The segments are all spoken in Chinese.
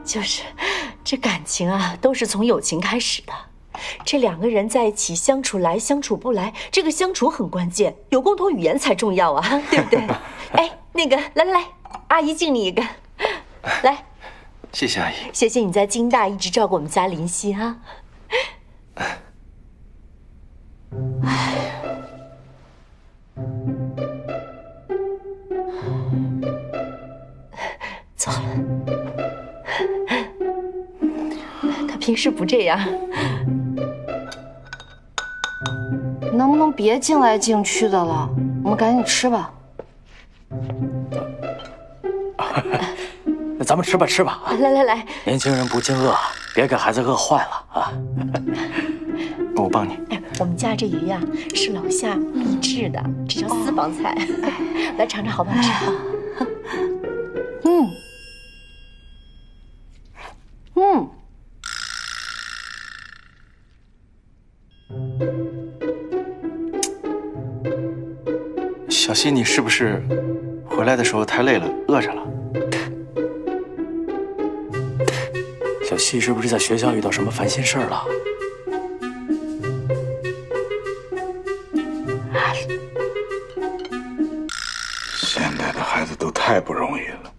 就是这感情啊，都是从友情开始的。这两个人在一起相处来相处不来，这个相处很关键，有共同语言才重要啊，对不对？哎，那个，来，阿姨敬你一个，来。谢谢阿姨。谢谢你在京大一直照顾我们家林夕啊。走了。他平时不这样。能不能别进来进去的了？我们赶紧吃吧。那咱们吃吧。来，年轻人不禁饿，别给孩子饿坏了啊！我帮你。哎，我们家这鱼呀是老夏秘制的，这叫私房菜。来尝尝好不好吃？小希，你是不是回来的时候太累了，饿着了？小希是不是在学校遇到什么烦心事儿了？现在的孩子都太不容易了，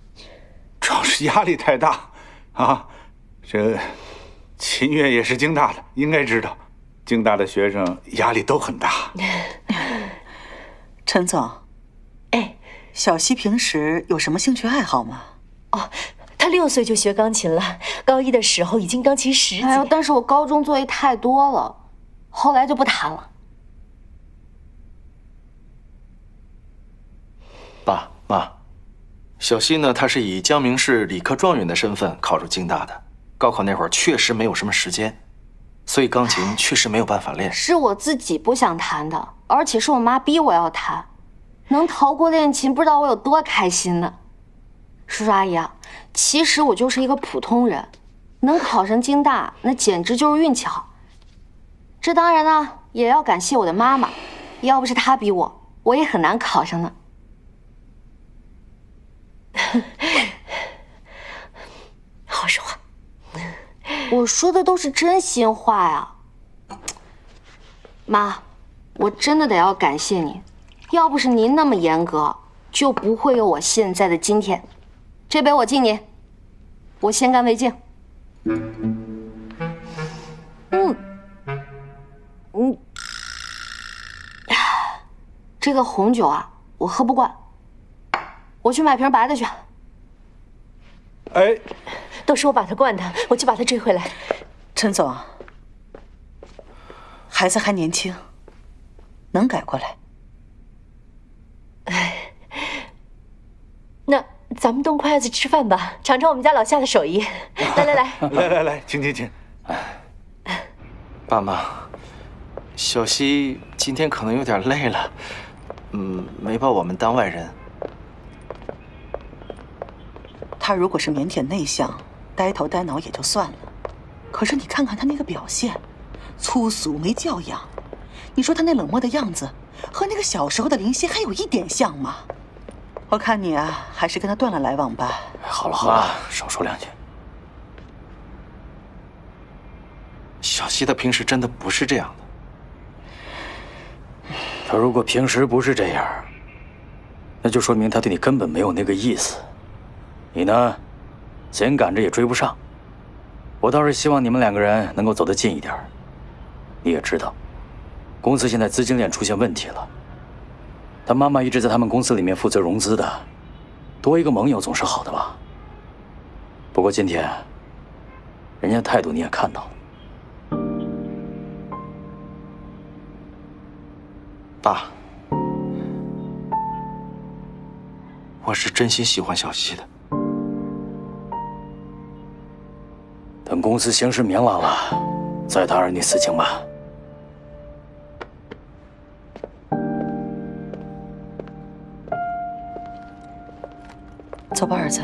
主要是压力太大啊！这秦越也是京大的，应该知道，京大的学生压力都很大。陈总，哎，小希平时有什么兴趣爱好吗？哦，他6岁就学钢琴了，高1的时候已经钢琴10级。哎呦，但是我高中作业太多了，后来就不弹了。爸妈，小希呢，他是以江明市理科状元的身份考入京大的，高考那会儿确实没有什么时间，所以钢琴确实没有办法练。是我自己不想弹的，而且是我妈逼我要弹，能逃过练琴，不知道我有多开心呢。叔叔阿姨啊，其实我就是一个普通人，能考上京大那简直就是运气好。这当然呢，也要感谢我的妈妈，要不是她逼我，我也很难考上呢。好说话。我说的都是真心话呀，妈，我真的得要感谢您，要不是您那么严格，就不会有我现在的今天。这杯我敬您，我先干为敬。这个红酒啊，我喝不惯，我去买瓶白的去。哎，都是我把他惯的，我去把他追回来。陈总，孩子还年轻，能改过来。那咱们动筷子吃饭吧，尝尝我们家老夏的手艺。来，请。爸妈，小希今天可能有点累了，没把我们当外人。他如果是腼腆内向、呆头呆脑也就算了，可是你看看他那个表现，粗俗没教养。你说他那冷漠的样子，和那个小时候的林夕还有一点像吗？我看你啊，还是跟他断了来往吧。好了，少说两句。小希他平时真的不是这样的。他如果平时不是这样，那就说明他对你根本没有那个意思。你呢，紧赶着也追不上。我倒是希望你们两个人能够走得近一点。你也知道，公司现在资金链出现问题了。他妈妈一直在他们公司里面负责融资的，多一个盟友总是好的吧？不过今天，人家态度你也看到了。爸，我是真心喜欢小希的。等公司形势明朗了，再谈儿女私情吧。走吧，儿子。